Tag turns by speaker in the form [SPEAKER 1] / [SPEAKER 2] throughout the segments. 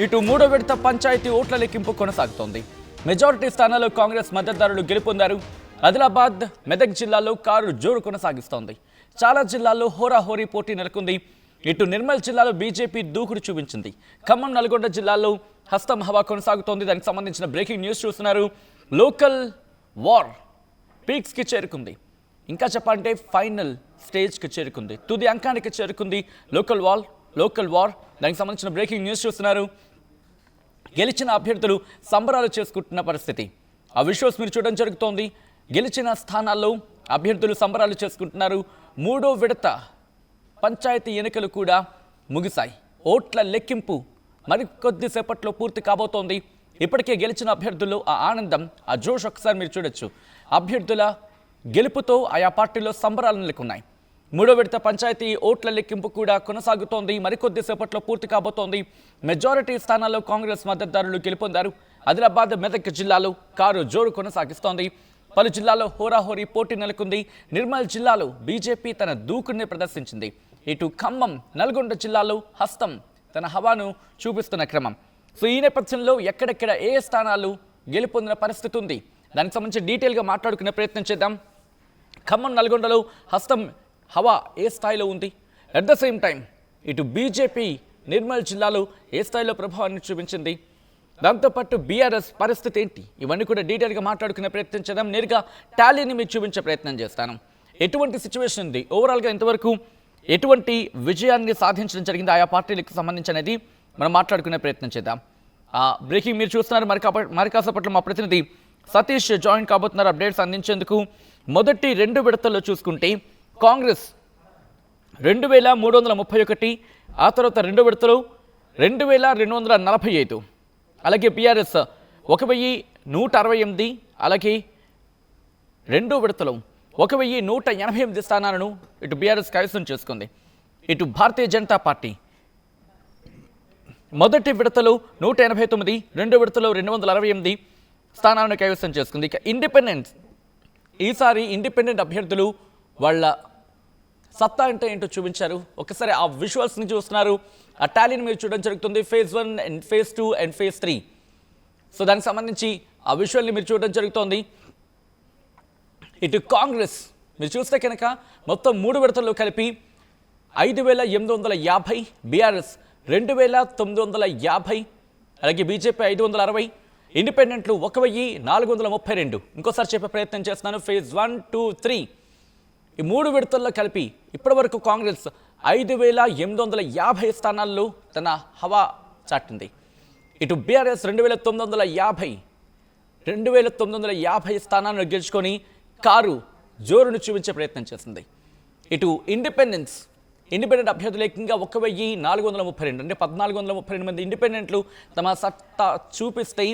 [SPEAKER 1] ఇటు మూడో విడత పంచాయతీ ఓట్ల లెక్కింపు కొనసాగుతోంది. మెజారిటీ స్థానాల్లో కాంగ్రెస్ మద్దతుదారులు గెలుపొందారు. ఆదిలాబాద్, మెదక్ జిల్లాలో కారు జోరు కొనసాగిస్తోంది. చాలా జిల్లాల్లో హోరాహోరీ పోటీ నెలకొంది. ఇటు నిర్మల్ జిల్లాలో బీజేపీ దూకుడు చూపించింది. ఖమ్మం, నల్గొండ జిల్లాల్లో హస్తం హవా కొనసాగుతోంది. దానికి సంబంధించిన బ్రేకింగ్ న్యూస్ చూస్తున్నారు. లోకల్ వార్ పీక్స్కి చేరుకుంది. ఇంకా చెప్పాలంటే ఫైనల్ స్టేజ్కి చేరుకుంది. తుది అంకానికి చేరుకుంది లోకల్ వార్. దానికి సంబంధించిన బ్రేకింగ్ న్యూస్ చూస్తున్నారు. గెలిచిన అభ్యర్థులు సంబరాలు చేసుకుంటున్న పరిస్థితి. ఆ విజువల్స్ మీరు చూడడం జరుగుతోంది. గెలిచిన స్థానాల్లో అభ్యర్థులు సంబరాలు చేసుకుంటున్నారు. మూడో విడత పంచాయతీ ఎన్నికలు కూడా ముగిశాయి. ఓట్ల లెక్కింపు మరికొద్దిసేపట్లో పూర్తి కాబోతోంది. ఇప్పటికే గెలిచిన అభ్యర్థులు ఆ ఆనందం, ఆ జోష్ ఒకసారి మీరు చూడొచ్చు. అభ్యర్థుల గెలుపుతో ఆయా పార్టీలో సంబరాలు నెలకొన్నాయి. మూడో విడత పంచాయతీ ఓట్ల లెక్కింపు కూడా కొనసాగుతోంది. మరికొద్దిసేపట్లో పూర్తి కాబోతోంది. మెజారిటీ స్థానాల్లో కాంగ్రెస్ మద్దతుదారులు గెలుపొందారు. ఆదిలాబాద్, మెదక్ జిల్లాలో కారు జోరు కొనసాగిస్తోంది. పలు జిల్లాల్లో హోరాహోరీ పోటీ నెలకొంది. నిర్మల్ జిల్లాలో బీజేపీ తన దూకుడిని ప్రదర్శించింది. ఇటు ఖమ్మం, నల్గొండ జిల్లాలో హస్తం తన హవాను చూపిస్తున్న క్రమం. సో ఈ నేపథ్యంలో ఎక్కడెక్కడ ఏ స్థానాలు గెలుపొందిన పరిస్థితి ఉంది, దానికి సంబంధించి డీటెయిల్గా మాట్లాడుకునే ప్రయత్నం చేద్దాం. ఖమ్మం, నల్గొండలో హస్తం హవా ఏ స్థాయిలో ఉంది, అట్ ద సేమ్ టైం ఇటు బీజేపీ నిర్మల్ జిల్లాలో ఏ స్థాయిలో ప్రభావాన్ని చూపించింది, దాంతోపాటు బీఆర్ఎస్ పరిస్థితి ఏంటి, ఇవన్నీ కూడా డీటెయిల్గా మాట్లాడుకునే ప్రయత్నం చేద్దాం. నేరుగా టాలీని మీకు చూపించే ప్రయత్నం చేస్తాను. ఎటువంటి సిచ్యువేషన్ ఉంది, ఓవరాల్గా ఇంతవరకు ఎటువంటి విజయాన్ని సాధించడం జరిగింది ఆయా పార్టీలకు సంబంధించి అనేది మనం మాట్లాడుకునే ప్రయత్నం చేద్దాం. బ్రేకింగ్ మీరు చూస్తున్నారు. మరి కాసేపట్లో మా ప్రతినిధి సతీష్ జాయిన్ కాబోతున్నారు అప్డేట్స్ అందించేందుకు. మొదటి 2 విడతల్లో చూసుకుంటే కాంగ్రెస్ 2331, ఆ తర్వాత 2 విడతలు 2245, అలాగే బీఆర్ఎస్ 1168, అలాగే 2 విడతలు 1188 స్థానాలను ఇటు బీఆర్ఎస్ కైవసం చేసుకుంది. ఇటు భారతీయ జనతా పార్టీ మొదటి విడతలో 189, 2 విడతలో 268 స్థానాలను కైవసం చేసుకుంది. ఇక ఈసారి ఇండిపెండెంట్ అభ్యర్థులు వాళ్ళ సత్తా అంటే ఏంటో చూపించారు. ఒకసారి ఆ విజువల్స్ని చూస్తున్నారు. ఆ టాలీని మీరు చూడడం జరుగుతుంది. Phase 1 and phase 2 and phase 3. So దానికి సంబంధించి ఆ విజువల్ని మీరు చూడడం జరుగుతోంది. ఇటు కాంగ్రెస్ మీరు చూస్తే కనుక మొత్తం 3 విడతల్లో కలిపి 5850, బీఆర్ఎస్ 2950, అలాగే బీజేపీ 560, ఇండిపెండెంట్లు 1432. ఇంకోసారి చెప్పే ప్రయత్నం చేస్తున్నాను. ఫేజ్ 1, 2, 3 ఈ 3 విడతల్లో కలిపి ఇప్పటి వరకు కాంగ్రెస్ 5850 స్థానాల్లో తన హవా చాటింది. ఇటు బీఆర్ఎస్ 2950 స్థానాలను గెలుచుకొని కారు జోరును చూపించే ప్రయత్నం చేసింది. ఇటు ఇండిపెండెంట్ అభ్యర్థులు ఏకంగా 1432, అంటే 1432 మంది ఇండిపెండెంట్లు తమ సత్తా చూపిస్తే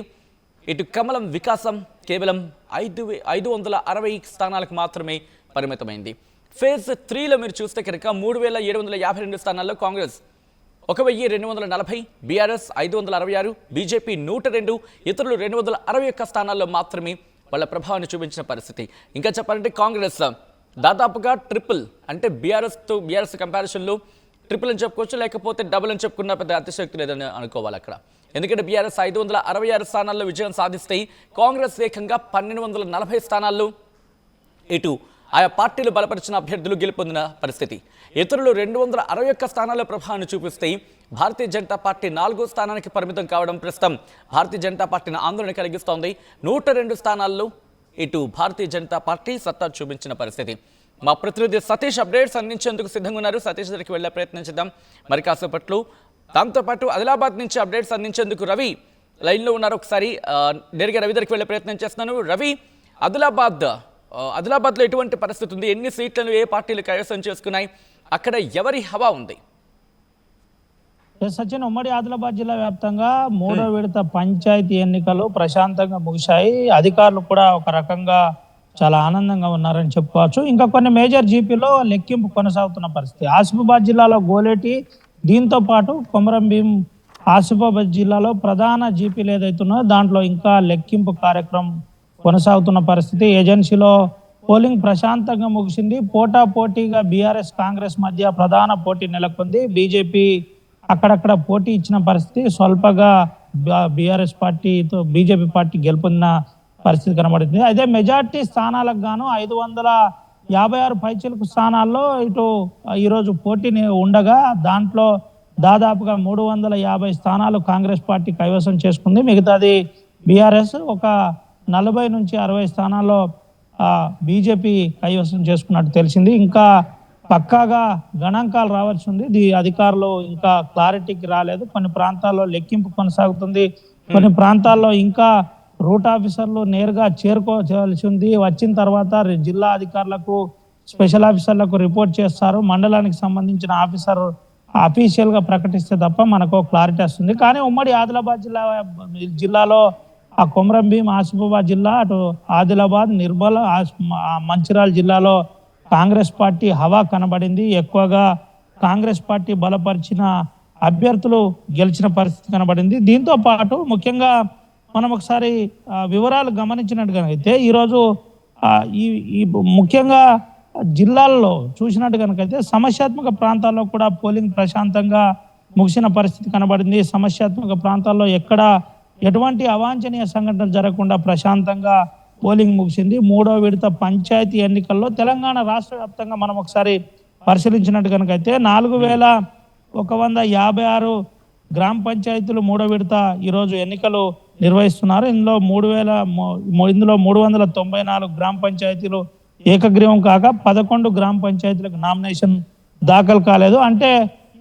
[SPEAKER 1] ఇటు కమలం వికాసం కేవలం 560 స్థానాలకు మాత్రమే పరిమితమైంది. ఫేజ్ 3లో మీరు చూస్తే కనుక 3752 స్థానాల్లో కాంగ్రెస్ 1240, బీఆర్ఎస్ 566, బీజేపీ 102, ఇతరులు 261 స్థానాల్లో మాత్రమే వాళ్ళ ప్రభావాన్ని చూపించిన పరిస్థితి. ఇంకా చెప్పాలంటే కాంగ్రెస్ దాదాపుగా ట్రిపుల్, అంటే బీఆర్ఎస్ కంపారిజన్లో ట్రిపుల్ అని చెప్పుకోవచ్చు, లేకపోతే డబుల్ అని చెప్పుకున్న పెద్ద అతిశక్తి లేదని అనుకోవాలి అక్కడ. ఎందుకంటే బీఆర్ఎస్ 566 స్థానాల్లో విజయం సాధిస్తే కాంగ్రెస్ ఏకంగా 1240 స్థానాల్లో ఇటు ఆయా పార్టీలు బలపరిచిన అభ్యర్థులు గెలుపొందిన పరిస్థితి. ఇతరులు 261 స్థానాల్లో ప్రభావాన్ని చూపిస్తే భారతీయ జనతా పార్టీ 4వ స్థానానికి పరిమితం కావడం ప్రస్తుతం భారతీయ జనతా పార్టీని ఆందోళన కలిగిస్తోంది. 102 స్థానాల్లో ఇటు భారతీయ జనతా పార్టీ సత్తా చూపించిన పరిస్థితి. మా ప్రతినిధి సతీష్ అప్డేట్స్ అందించేందుకు సిద్ధంగా ఉన్నారు. సతీష్ దగ్గరికి వెళ్ళే ప్రయత్నం చేద్దాం మరి కాసేపట్లో. దాంతోపాటు ఆదిలాబాద్ నుంచి అప్డేట్స్ అందించేందుకు రవి లైన్లో ఉన్నారు. ఒకసారి నేరుగా రవి దగ్గరికి వెళ్ళే ప్రయత్నం చేస్తున్నాను. రవి, ఆదిలాబాద్లో ఎటువంటి పరిస్థితి ఉంది, ఎన్ని సీట్లను ఏ పార్టీలు కైవసం చేసుకున్నాయి, అక్కడ ఎవరి హవా ఉంది?
[SPEAKER 2] సచిన్, ఉమ్మడి ఆదిలాబాద్ జిల్లా వ్యాప్తంగా 3వ విడత పంచాయతీ ఎన్నికలు ప్రశాంతంగా ముగిశాయి. అధికారులు కూడా ఒక రకంగా చాలా ఆనందంగా ఉన్నారని చెప్పుకోవచ్చు. ఇంకా కొన్ని మేజర్ జీపీలో లెక్కింపు కొనసాగుతున్న పరిస్థితి. ఆసిఫాబాద్ జిల్లాలో గోలేటి, దీంతో పాటు కొమరంభీం, ఆసిఫాబాద్ జిల్లాలో ప్రధాన జీపీలు ఏదైతున్నాయో దాంట్లో ఇంకా లెక్కింపు కార్యక్రమం కొనసాగుతున్న పరిస్థితి. ఏజెన్సీలో పోలింగ్ ప్రశాంతంగా ముగిసింది. పోటాపోటీగా బీఆర్ఎస్ కాంగ్రెస్ మధ్య ప్రధాన పోటీ నెలకొంది. బీజేపీ అక్కడక్కడ పోటీ ఇచ్చిన పరిస్థితి, స్వల్పగా బీఆర్ఎస్ పార్టీతో బీజేపీ పార్టీ గెలుపొందిన పరిస్థితి కనబడుతుంది. అదే మెజార్టీ స్థానాలకు గాను 556 పైచిలకు స్థానాల్లో ఇటు ఈరోజు పోటీని ఉండగా దాంట్లో దాదాపుగా 350 స్థానాలు కాంగ్రెస్ పార్టీ కైవసం చేసుకుంది. మిగతాది బీఆర్ఎస్, ఒక 40 నుంచి 60 స్థానాల్లో బీజేపీ కైవసం చేసుకున్నట్టు తెలిసింది. ఇంకా పక్కాగా గణాంకాలు రావాల్సి ఉంది. అధికారులు ఇంకా క్లారిటీకి రాలేదు. కొన్ని ప్రాంతాల్లో లెక్కింపు కొనసాగుతుంది, కొన్ని ప్రాంతాల్లో ఇంకా రూట్ ఆఫీసర్లు నేరుగా చేరుకోవాల్సి ఉంది. వచ్చిన తర్వాత జిల్లా అధికారులకు, స్పెషల్ ఆఫీసర్లకు రిపోర్ట్ చేస్తారు. మండలానికి సంబంధించిన ఆఫీసర్ అఫీషియల్ గా ప్రకటిస్తే తప్ప మనకు క్లారిటీ వస్తుంది. కానీ ఉమ్మడి ఆదిలాబాద్ జిల్లాలో ఆ కొమరంభీం, ఆసిఫాబాద్ జిల్లా, అటు ఆదిలాబాద్, నిర్మల్, మంచిర్యాల జిల్లాలో కాంగ్రెస్ పార్టీ హవా కనబడింది. ఎక్కువగా కాంగ్రెస్ పార్టీ బలపరిచిన అభ్యర్థులు గెలిచిన పరిస్థితి కనబడింది. దీంతో పాటు ముఖ్యంగా మనం ఒకసారి వివరాలు గమనించినట్టుగా అయితే ఈరోజు ఈ ముఖ్యంగా జిల్లాల్లో చూసినట్టు కనుకైతే సమస్యాత్మక ప్రాంతాల్లో కూడా పోలింగ్ ప్రశాంతంగా ముగిసిన పరిస్థితి కనబడింది. సమస్యాత్మక ప్రాంతాల్లో ఎటువంటి అవాంఛనీయ సంఘటనలు జరగకుండా ప్రశాంతంగా పోలింగ్ ముగిసింది. 3వ విడత పంచాయతీ ఎన్నికల్లో తెలంగాణ రాష్ట్ర వ్యాప్తంగా మనం ఒకసారి పరిశీలించినట్టు కనుకైతే 4156 గ్రామ పంచాయతీలు 3వ విడత ఈరోజు ఎన్నికలు నిర్వహిస్తున్నారు. ఇందులో 394 గ్రామ పంచాయతీలు ఏకగ్రీవం కాక 11 గ్రామ పంచాయతీలకు నామినేషన్ దాఖలు కాలేదు. అంటే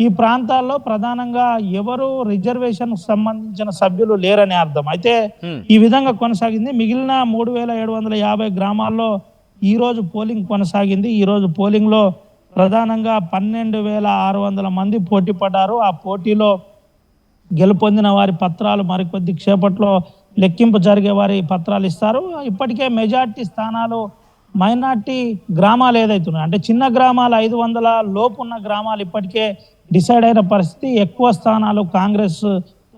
[SPEAKER 2] ఈ ప్రాంతాల్లో ప్రధానంగా ఎవరు రిజర్వేషన్ సంబంధించిన సభ్యులు లేరని అర్థం. అయితే ఈ విధంగా కొనసాగింది. మిగిలిన 3750 గ్రామాల్లో ఈ రోజు పోలింగ్ కొనసాగింది. ఈ రోజు పోలింగ్ లో ప్రధానంగా 12600 మంది పోటీ పడ్డారు. ఆ పోటీలో గెలుపొందిన వారి పత్రాలు మరికొద్ది క్షేపట్లో లెక్కింపు జరిగే వారి పత్రాలు ఇస్తారు. ఇప్పటికే మెజార్టీ స్థానాలు మైనార్టీ గ్రామాలు ఏదైతున్నాయి, అంటే చిన్న గ్రామాలు 500 లోపు ఉన్న గ్రామాలు ఇప్పటికే డిసైడ్ అయిన పరిస్థితి. ఎక్కువ స్థానాలు కాంగ్రెస్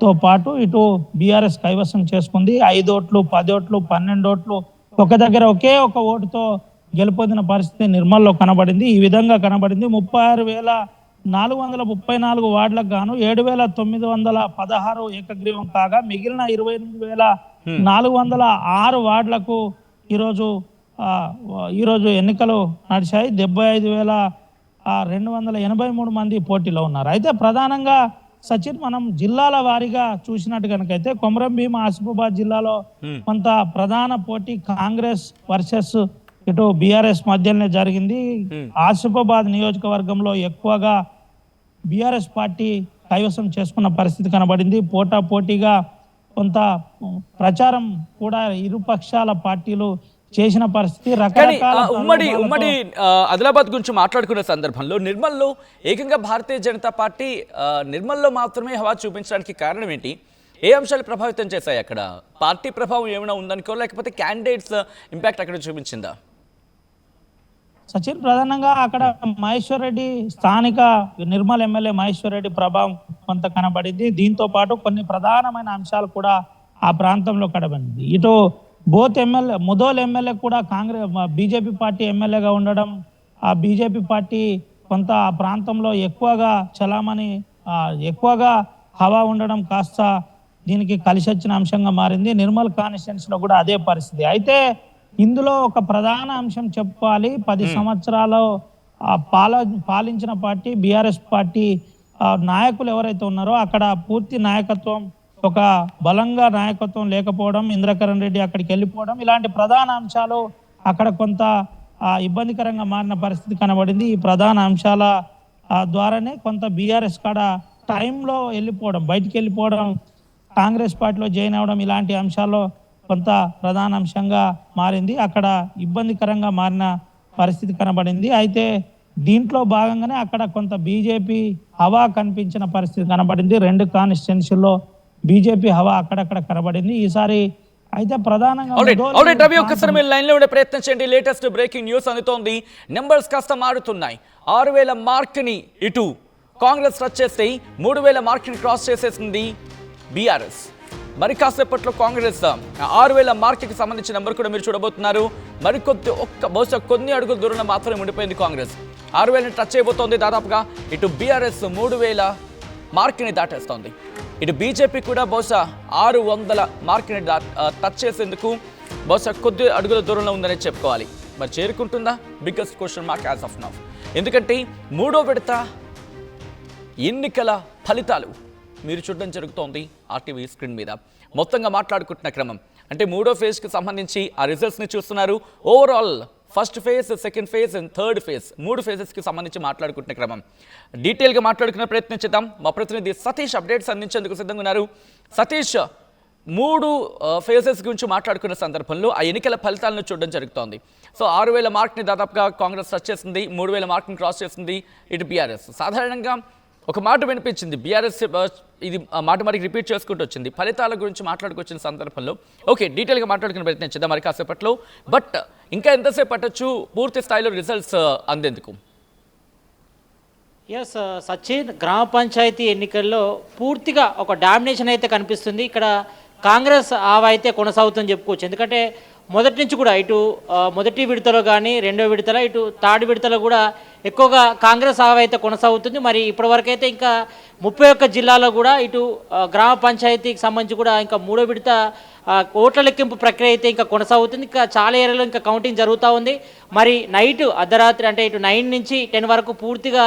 [SPEAKER 2] తో పాటు ఇటు బీఆర్ఎస్ కైవసం చేసుకుంది. 5 ఓట్లు, 10 ఓట్లు, 12 ఓట్లు ఒక దగ్గర ఒకే ఒక ఓటుతో గెలుపొందిన పరిస్థితి నిర్మల్లో కనబడింది. ఈ విధంగా కనబడింది. 36,434 వార్డులకు గాను 7,916 ఏకగ్రీవం కాగా మిగిలిన 28,406 వార్డులకు ఈరోజు ఎన్నికలు నడిచాయి. 75,283 మంది పోటీలో ఉన్నారు. అయితే ప్రధానంగా సచిన్ మనం జిల్లాల వారీగా చూసినట్టు కనుకైతే కొమరంభీం, ఆసిఫాబాద్ జిల్లాలో కొంత ప్రధాన పోటీ కాంగ్రెస్ వర్సెస్ ఇటు బీఆర్ఎస్ మధ్యనే జరిగింది. ఆసిఫాబాద్ నియోజకవర్గంలో ఎక్కువగా బీఆర్ఎస్ పార్టీ కైవసం చేసుకున్న పరిస్థితి కనబడింది. పోటాపోటీగా కొంత ప్రచారం కూడా ఇరు పక్షాల పార్టీలు చేసిన పరిస్థితి.
[SPEAKER 1] ఉమ్మడి ఆదిలాబాద్ గురించి మాట్లాడుకునే సందర్భంలో నిర్మల్లో ఏకంగా భారతీయ జనతా పార్టీ నిర్మల్లో మాత్రమే హవా చూపించడానికి కారణం ఏంటి? ఏ అంశాలు ప్రభావితం చేశాయి? అక్కడ పార్టీ ప్రభావం ఏమైనా ఉందనుకో, లేకపోతే క్యాండిడేట్స్ ఇంపాక్ట్ అక్కడ చూపించిందా?
[SPEAKER 2] సచిన్, ప్రధానంగా అక్కడ మహేశ్వర్ రెడ్డి, స్థానిక నిర్మల్ ఎమ్మెల్యే మహేశ్వర్ రెడ్డి ప్రభావం కొంత కనబడింది. దీంతో పాటు కొన్ని ప్రధానమైన అంశాలు కూడా ఆ ప్రాంతంలో కనబడింది. ఇటు ముదోల్ ఎమ్మెల్యే కూడా బీజేపీ పార్టీ ఎమ్మెల్యేగా ఉండడం, ఆ బీజేపీ పార్టీ కొంత ఆ ప్రాంతంలో ఎక్కువగా హవా ఉండడం కాస్త దీనికి కలిసి వచ్చిన అంశంగా మారింది. నిర్మల్ కాన్స్టిట్యున్సీలో కూడా అదే పరిస్థితి. అయితే ఇందులో ఒక ప్రధాన అంశం చెప్పాలి. 10 సంవత్సరాలు పాలించిన పార్టీ బీఆర్ఎస్ పార్టీ నాయకులు ఎవరైతే ఉన్నారో అక్కడ పూర్తి నాయకత్వం, ఒక బలంగా నాయకత్వం లేకపోవడం, ఇంద్రకరణ్ రెడ్డి అక్కడికి వెళ్ళిపోవడం, ఇలాంటి ప్రధాన అంశాలు అక్కడ కొంత ఇబ్బందికరంగా మారిన పరిస్థితి కనబడింది. ఈ ప్రధాన అంశాల ద్వారానే కొంత బీఆర్ఎస్ కాడ టైంలో బయటికి వెళ్ళిపోవడం, కాంగ్రెస్ పార్టీలో జాయిన్ అవ్వడం, ఇలాంటి అంశాల్లో కొంత ప్రధాన అంశంగా మారింది. అక్కడ ఇబ్బందికరంగా మారిన పరిస్థితి కనబడింది. అయితే దీంట్లో భాగంగానే అక్కడ కొంత బీజేపీ హవా కనిపించిన పరిస్థితి కనబడింది. 2 కాన్స్టిట్యున్సీల్లో బీజేపీ హవా అక్కడక్కడ కనబడింది ఈసారి. అయితే ప్రధానంగా
[SPEAKER 1] ఒక్కసారి మీరు లైన్ లో ఉండే ప్రయత్నం చేయండి. లేటెస్ట్ బ్రేకింగ్ న్యూస్ అందుతోంది. నెంబర్స్ కాస్త మారుతున్నాయి. 6,000 మార్క్ ని ఇటు కాంగ్రెస్ టచ్ చేస్తే 3,000 మార్క్ ని క్రాస్ చేసేసింది బీఆర్ఎస్. మరి కాసేపట్లో కాంగ్రెస్ 6,000 మార్క్కి సంబంధించిన నెంబర్ కూడా మీరు చూడబోతున్నారు. బహుశా కొన్ని అడుగుల దూరంలో మాత్రమే ఉండిపోయింది కాంగ్రెస్. 6,000ని టచ్ చేయబోతోంది దాదాపుగా. ఇటు బీఆర్ఎస్ మార్క్ని దాటేస్తోంది. ఇటు బీజేపీ కూడా బహుశా 600 మార్క్ని టచ్ చేసేందుకు బహుశా కొద్ది అడుగుల దూరంలో ఉందనే చెప్పుకోవాలి. మరి చేరుకుంటుందా? Biggest question mark as of now. ఎందుకంటే మూడో విడత ఎన్నికల ఫలితాలు మీరు చూడడం జరుగుతోంది ఆర్టీవీ స్క్రీన్ మీద. మొత్తంగా మాట్లాడుకుంటున్న క్రమం అంటే మూడో ఫేజ్కి సంబంధించి ఆ రిజల్ట్స్ని చూస్తున్నారు. Overall first phase, second phase and third phase 3 ఫేజెస్కి సంబంధించి మాట్లాడుకుంటున్న క్రమం డీటెయిల్గా మాట్లాడుకునే ప్రయత్నం చేద్దాం. మా ప్రతినిధి సతీష్ అప్డేట్స్ అందించేందుకు సిద్ధంగా ఉన్నారు. సతీష్, 3 ఫేజెస్ గురించి మాట్లాడుకున్న సందర్భంలో ఆ ఎన్నికల ఫలితాలను చూడడం జరుగుతోంది. సో 6000 మార్క్ని దాదాపుగా కాంగ్రెస్ టచ్ చేసింది, 3000 మార్క్ని క్రాస్ చేసింది ఇటు బీఆర్ఎస్. సాధారణంగా ఒక మాట వినిపించింది బీఆర్ఎస్, ఇది మాట మరికి రిపీట్ చేసుకుంటూ వచ్చింది. ఫలితాల గురించి మాట్లాడుకొచ్చిన సందర్భంలో ఓకే డీటెయిల్గా మాట్లాడుకునే ప్రయత్నం చేద్దాం మరి కాసేపట్లో. బట్ ఇంకా ఎంతసేపు పట్టొచ్చు పూర్తి స్థాయిలో రిజల్ట్స్ అందేందుకు?
[SPEAKER 3] ఎస్ సచిన్, గ్రామ పంచాయతీ ఎన్నికల్లో పూర్తిగా ఒక డామినేషన్ అయితే కనిపిస్తుంది. ఇక్కడ కాంగ్రెస్ ఆవైతే కొనసాగుతుందని చెప్పుకోవచ్చు. ఎందుకంటే మొదటి నుంచి కూడా ఇటు మొదటి విడతలో కానీ రెండో విడతలో ఇటు థర్డ్ విడతలో కూడా ఎక్కువగా కాంగ్రెస్ ఆవైతే కొనసాగుతుంది. మరి ఇప్పటివరకు అయితే ఇంకా 31 జిల్లాలో కూడా ఇటు గ్రామ పంచాయతీకి సంబంధించి కూడా ఇంకా మూడో విడత ఓట్ల లెక్కింపు ప్రక్రియ అయితే ఇంకా కొనసాగుతుంది. ఇంకా చాలా ఏరియాలో ఇంకా కౌంటింగ్ జరుగుతూ ఉంది. మరి నైట్ అర్ధరాత్రి అంటే ఇటు 9 నుంచి 10 వరకు పూర్తిగా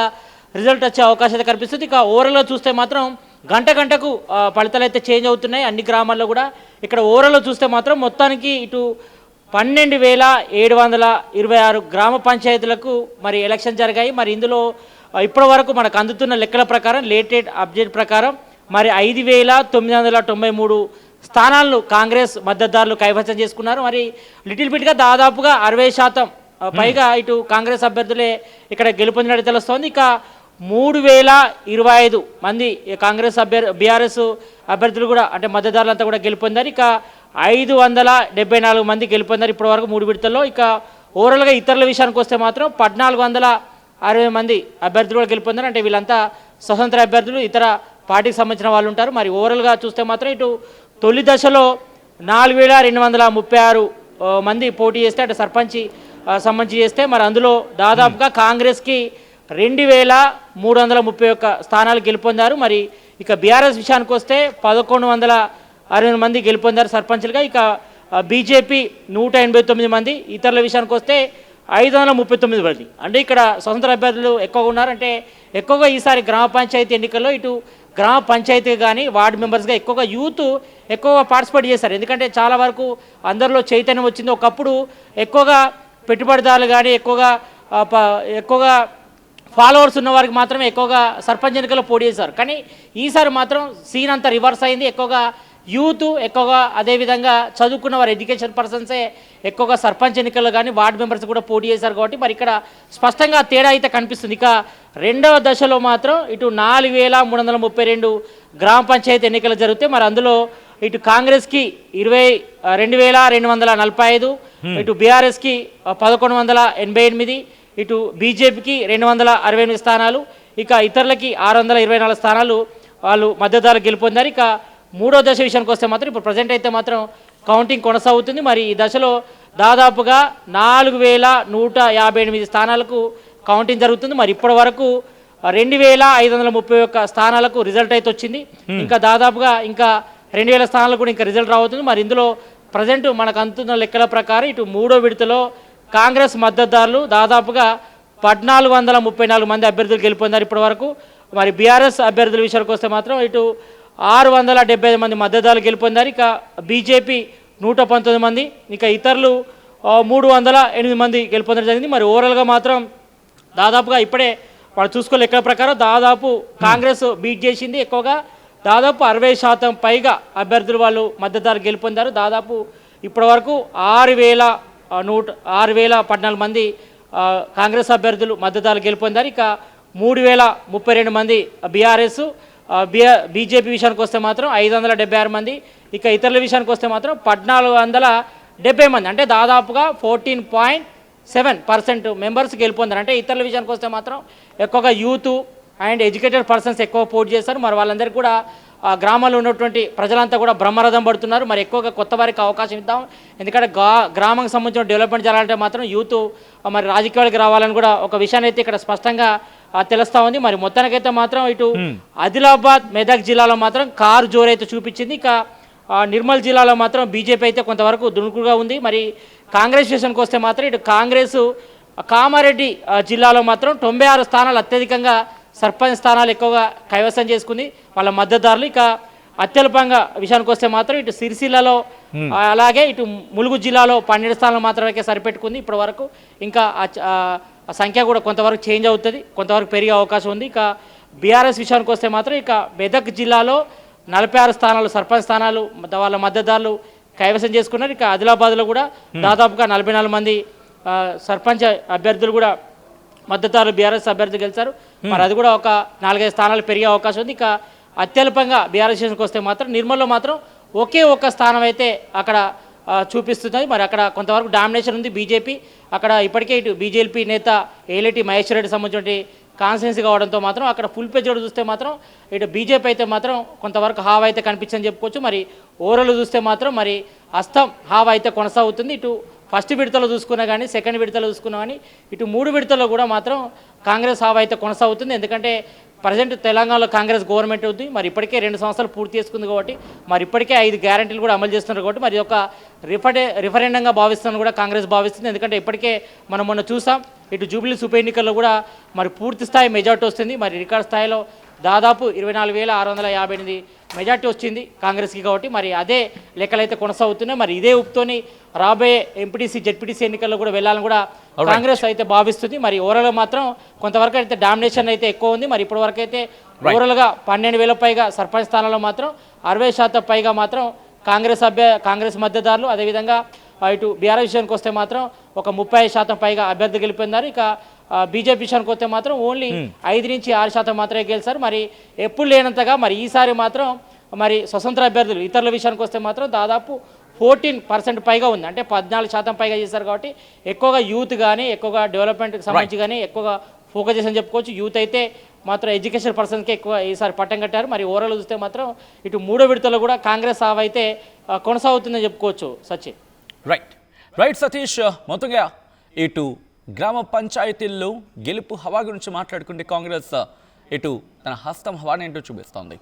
[SPEAKER 3] రిజల్ట్ వచ్చే అవకాశం అయితే కనిపిస్తుంది. ఇక ఓవరాల్గా చూస్తే మాత్రం గంటకు ఫలితాలు అయితే చేంజ్ అవుతున్నాయి అన్ని గ్రామాల్లో కూడా. ఇక్కడ ఓవరాల్లో చూస్తే మాత్రం మొత్తానికి ఇటు 12,726 గ్రామ పంచాయతీలకు మరి ఎలక్షన్ జరిగాయి. మరి ఇందులో ఇప్పటి వరకు మనకు అందుతున్న లెక్కల ప్రకారం లేటెడ్ అప్డేట్ ప్రకారం మరి 5,993 స్థానాలను కాంగ్రెస్ మద్దతుదారులు కైవసం చేసుకున్నారు. మరి లిటిల్ బిట్గా దాదాపుగా 60% పైగా ఇటు కాంగ్రెస్ అభ్యర్థులే ఇక్కడ గెలుపొందినట్టు తెలుస్తోంది. ఇక 3,025 మంది కాంగ్రెస్ బీఆర్ఎస్ అభ్యర్థులు కూడా అంటే మద్దతుదారులంతా కూడా గెలుపొందారు. ఇక 574 మంది గెలుపొందారు ఇప్పటి వరకు 3 విడతల్లో. ఇక ఓవరాల్గా ఇతరుల విషయానికి వస్తే మాత్రం 1,460 మంది అభ్యర్థులు కూడా గెలుపొందారు. అంటే వీళ్ళంతా స్వతంత్ర అభ్యర్థులు, ఇతర పార్టీకి సంబంధించిన వాళ్ళు ఉంటారు. మరి ఓవరాల్గా చూస్తే మాత్రం ఇటు తొలి దశలో 4,236 మంది పోటీ చేస్తే అంటే సర్పంచ్ సంబంధించి చేస్తే మరి అందులో దాదాపుగా కాంగ్రెస్కి 2,331 స్థానాలు గెలుపొందారు. మరి ఇక బీఆర్ఎస్ విషయానికి వస్తే 1,160 మంది గెలుపొందారు సర్పంచ్లుగా. ఇక బీజేపీ 189 మంది, ఇతరుల విషయానికి వస్తే 539 మంది. అంటే ఇక్కడ స్వతంత్ర అభ్యర్థులు ఎక్కువగా ఉన్నారు. అంటే ఎక్కువగా ఈసారి గ్రామ పంచాయతీ ఎన్నికల్లో ఇటు గ్రామ పంచాయతీ కానీ వార్డు మెంబర్స్గా ఎక్కువగా యూత్ ఎక్కువగా పార్టిసిపేట్ చేశారు. ఎందుకంటే చాలా వరకు అందరిలో చైతన్యం వచ్చింది. ఒకప్పుడు ఎక్కువగా పెట్టుబడిదారులు కానీ ఎక్కువగా ఫాలోవర్స్ ఉన్న వారికి మాత్రమే ఎక్కువగా సర్పంచ్ ఎన్నికల్లో పోటీ చేశారు. కానీ ఈసారి మాత్రం సీన్ అంతా రివర్స్ అయింది. ఎక్కువగా యూత్ ఎక్కువగా అదేవిధంగా చదువుకున్న వారు ఎడ్యుకేషన్ పర్సన్సే ఎక్కువగా సర్పంచ్ ఎన్నికల్లో కానీ వార్డు మెంబర్స్ కూడా పోటీ చేశారు. కాబట్టి మరి ఇక్కడ స్పష్టంగా తేడా అయితే కనిపిస్తుంది. ఇక రెండవ దశలో మాత్రం ఇటు 4,332 గ్రామ పంచాయతీ ఎన్నికలు జరుగుతాయి. మరి అందులో ఇటు కాంగ్రెస్కి 22,245, ఇటు బీఆర్ఎస్కి 1,188, ఇటు బీజేపీకి 268 స్థానాలు, ఇక ఇతరులకి 624 స్థానాలు వాళ్ళు మద్దతుదారులు గెలుపొందారు. ఇక మూడో దశ విషయానికి వస్తే మాత్రం ఇప్పుడు ప్రజెంట్ అయితే మాత్రం కౌంటింగ్ కొనసాగుతుంది. మరి ఈ దశలో దాదాపుగా 4,158 స్థానాలకు కౌంటింగ్ జరుగుతుంది. మరి ఇప్పటి వరకు 2,531 స్థానాలకు రిజల్ట్ అయితే వచ్చింది. ఇంకా దాదాపుగా ఇంకా 2,000 స్థానాలకు కూడా ఇంకా రిజల్ట్ రావుతుంది. మరి ఇందులో ప్రజెంట్ మనకు అందుతున్న లెక్కల ప్రకారం ఇటు మూడో విడతలో కాంగ్రెస్ మద్దతుదారులు దాదాపుగా 1,434 మంది అభ్యర్థులు గెలుపొందారు ఇప్పటి వరకు. మరి బీఆర్ఎస్ అభ్యర్థుల విషయానికి వస్తే మాత్రం ఇటు 675 మంది మద్దతుదారులు గెలుపొందారు. ఇక బీజేపీ 119 మంది, ఇక ఇతరులు 308 మంది గెలుపొందడం జరిగింది. మరి ఓవరాల్గా మాత్రం దాదాపుగా ఇప్పుడే వాళ్ళు చూసుకో లెక్కల ప్రకారం దాదాపు కాంగ్రెస్ బీట్ చేసింది. ఎక్కువగా దాదాపు 60% పైగా అభ్యర్థులు వాళ్ళు మద్దతుదారులు గెలుపొందారు. దాదాపు ఇప్పటి వరకు 6,014 మంది కాంగ్రెస్ అభ్యర్థులు మద్దతుదారులు గెలుపొందారు. ఇక 3,032 మంది బీఆర్ఎస్, బీజేపీ విషయానికి వస్తే మాత్రం 576 మంది, ఇక ఇతరుల విషయానికి వస్తే మాత్రం 1,470 మంది, అంటే దాదాపుగా 14.7% మెంబర్స్ గెలుపొందారు. అంటే ఇతరుల విషయానికి వస్తే మాత్రం ఎక్కువగా యూత్ అండ్ ఎడ్యుకేటెడ్ పర్సన్స్ ఎక్కువ పోటీ చేస్తారు. మరి వాళ్ళందరికీ కూడా ఆ గ్రామాల్లో ఉన్నటువంటి ప్రజలంతా కూడా బ్రహ్మరథం పడుతున్నారు. మరి ఎక్కువగా కొత్త వారికి అవకాశం ఇద్దాం, ఎందుకంటే గ్రామానికి సంబంధించిన డెవలప్మెంట్ జరగాలంటే మాత్రం యూత్ మరి రాజకీయాలకు రావాలని కూడా ఒక విషయాన్ని అయితే ఇక్కడ స్పష్టంగా తెలుస్తూ ఉంది. మరి మొత్తానికైతే మాత్రం ఇటు ఆదిలాబాద్ మెదక్ జిల్లాలో మాత్రం కారు జోరైతే చూపించింది. ఇక నిర్మల్ జిల్లాలో మాత్రం బీజేపీ అయితే కొంతవరకు దుణుకుగా ఉంది. మరి కాంగ్రెస్ విషయానికి వస్తే మాత్రం ఇటు కాంగ్రెస్ కామారెడ్డి జిల్లాలో మాత్రం 96 స్థానాలు అత్యధికంగా సర్పంచ్ స్థానాలు ఎక్కువగా కైవసం చేసుకుంది వాళ్ళ మద్దతుదారులు. ఇక అత్యల్పంగా విషయానికి వస్తే మాత్రం ఇటు సిరిసిల్లలో అలాగే ఇటు ములుగు జిల్లాలో 12 స్థానాలు మాత్రమే సరిపెట్టుకుంది ఇప్పటి వరకు. ఇంకా ఆ సంఖ్య కూడా కొంతవరకు చేంజ్ అవుతుంది, కొంతవరకు పెరిగే అవకాశం ఉంది. ఇక బీఆర్ఎస్ విషయానికి వస్తే మాత్రం ఇక మెదక్ జిల్లాలో 46 స్థానాలు సర్పంచ్ స్థానాలు వాళ్ళ మద్దతుదారులు కైవసం చేసుకున్నారు. ఇక ఆదిలాబాద్లో కూడా దాదాపుగా 44 మంది సర్పంచ్ అభ్యర్థులు కూడా మద్దతుదారులు బీఆర్ఎస్ అభ్యర్థులు గెలిచారు. మరి అది కూడా ఒక 4-5 స్థానాలు పెరిగే అవకాశం ఉంది. ఇక అత్యల్పంగా బీఆర్ఎస్ విషయానికి వస్తే మాత్రం నిర్మల్లో మాత్రం ఒకే ఒక్క స్థానం అయితే అక్కడ చూపిస్తుంది. మరి అక్కడ కొంతవరకు డామినేషన్ ఉంది బీజేపీ. అక్కడ ఇప్పటికే ఇటు బీజేపీ నేత ఏలేటి మహేశ్వర్ రెడ్డి సంబంధించిన కాన్స్టిట్యున్సీ కావడంతో మాత్రం అక్కడ ఫుల్ పేజ్ చూస్తే మాత్రం ఇటు బీజేపీ అయితే మాత్రం కొంతవరకు హావా అయితే కనిపించని చెప్పుకోవచ్చు. మరి ఓవరాల్ చూస్తే మాత్రం మరి హస్తం హావా అయితే కొనసాగుతుంది. ఇటు ఫస్ట్ విడతలో చూసుకున్నా కానీ సెకండ్ విడతలో చూసుకున్నా కానీ ఇటు 3 విడతల్లో కూడా మాత్రం కాంగ్రెస్ హావా అయితే కొనసాగుతుంది. ఎందుకంటే ప్రజెంట్ తెలంగాణలో కాంగ్రెస్ గవర్నమెంట్ ఉంది. మరి ఇప్పటికే 2 సంవత్సరాలు పూర్తి చేసుకుంది కాబట్టి మరి ఇప్పటికే 5 గ్యారెంటీలు కూడా అమలు చేస్తున్నారు కాబట్టి మరి ఒక రిఫరెండంగా భావిస్తాను కూడా కాంగ్రెస్ భావిస్తుంది. ఎందుకంటే ఇప్పటికే మనం మొన్న చూసాం ఇటు జూబ్లీస్ ఉప ఎన్నికల్లో కూడా మరి పూర్తి స్థాయి మెజార్టీ వస్తుంది. మరి రికార్డ్ స్థాయిలో దాదాపు 24,658 మెజార్టీ వచ్చింది కాంగ్రెస్కి. కాబట్టి మరి అదే లెక్కలైతే కొనసాగుతున్నాయి. మరి ఇదే ఉప్తోని రాబోయే ఎంపీటీసీ జెడ్పీటీసీ ఎన్నికల్లో కూడా వెళ్ళాలని కూడా కాంగ్రెస్ అయితే భావిస్తుంది. మరి ఓవరాల్గా మాత్రం కొంతవరకు అయితే డామినేషన్ అయితే ఎక్కువ ఉంది. మరి ఇప్పటి వరకు అయితే ఓవరాల్గా 12,000 పైగా సర్పంచ్ స్థానాల్లో మాత్రం 60% పైగా మాత్రం కాంగ్రెస్ మద్దతుదారులు, అదేవిధంగా ఇటు బీఆర్ఎస్ విషయానికి వస్తే మాత్రం ఒక 30% పైగా అభ్యర్థి గెలిపొందారు. ఇక బీజేపీ విషయానికి వస్తే మాత్రం ఓన్లీ 5-6% మాత్రమే గెలిచారు. మరి ఎప్పుడు లేనంతగా మరి ఈసారి మాత్రం మరి స్వతంత్ర అభ్యర్థులు ఇతరుల విషయానికి వస్తే మాత్రం దాదాపు 14% పైగా ఉంది. అంటే 14% పైగా చేశారు. కాబట్టి ఎక్కువగా యూత్ కానీ ఎక్కువగా డెవలప్మెంట్కి సంబంధించి కానీ ఎక్కువగా ఫోకస్ చేసి చెప్పుకోవచ్చు. యూత్ అయితే మాత్రం ఎడ్యుకేషన్ పర్సన్కి ఎక్కువ ఈసారి పట్టం కట్టారు. మరి ఓవరాల్ చూస్తే మాత్రం ఇటు 3వ విడతలో కూడా కాంగ్రెస్ హావా అయితే కొనసాగుతుందని చెప్పుకోవచ్చు. సచిన్.
[SPEAKER 1] రైట్ సతీష్, మొత్తంగా ఇటు గ్రామ పంచాయతీల్లో గెలుపు హవా గురించి మాట్లాడుకుంటే కాంగ్రెస్ ఇటు తన హస్తం హవాని ఏంటో చూపిస్తోంది.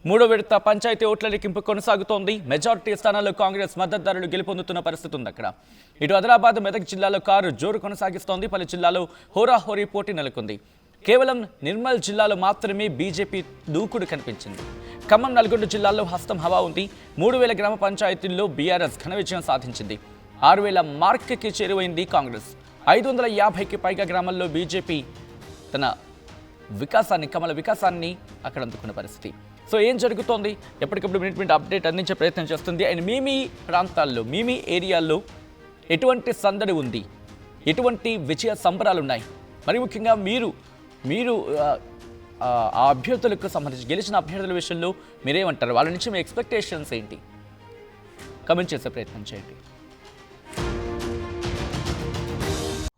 [SPEAKER 1] 3వ విడత పంచాయతీ ఓట్ల లెక్కింపు కొనసాగుతోంది. మెజారిటీ స్థానాల్లో కాంగ్రెస్ మద్దతుదారులు గెలుపొందుతున్న పరిస్థితి ఉంది అక్కడ. ఇటు ఆదిలాబాద్ మెదక్ జిల్లాలో కారు జోరు కొనసాగిస్తోంది. పలు జిల్లాలో హోరాహోరీ పోటీ నెలకొంది. కేవలం నిర్మల్ జిల్లాలో మాత్రమే బీజేపీ దూకుడు కనిపించింది. ఖమ్మం, నల్గొండ జిల్లాల్లో హస్తం హవా ఉంది. 3,000 గ్రామ పంచాయతీల్లో బీఆర్ఎస్ ఘన విజయం సాధించింది. 6,000 మార్క్కి చేరువైంది కాంగ్రెస్. 550కి పైగా గ్రామాల్లో బీజేపీ తన కమల వికాసాన్ని అక్కడ అందుకున్న పరిస్థితి. సో ఏం జరుగుతోంది, ఎప్పటికప్పుడు మినిట్ అప్డేట్ అందించే ప్రయత్నం చేస్తుంది. అండ్ మీ ప్రాంతాల్లో మీ ఏరియాల్లో ఎటువంటి సందడి ఉంది, ఎటువంటి విజయ సంబరాలు ఉన్నాయి, మరి ముఖ్యంగా మీరు ఆ అభ్యర్థులకు సంబంధించి గెలిచిన అభ్యర్థుల విషయంలో మీరేమంటారు, వాళ్ళ నుంచి మీ ఎక్స్పెక్టేషన్స్ ఏంటి, కమెంట్ చేసే ప్రయత్నం చేయండి.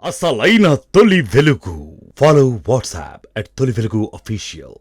[SPEAKER 4] అసలైన తొలి వెలుగు. ఫాలో వాట్సాప్ @తొలి వెలుగు official.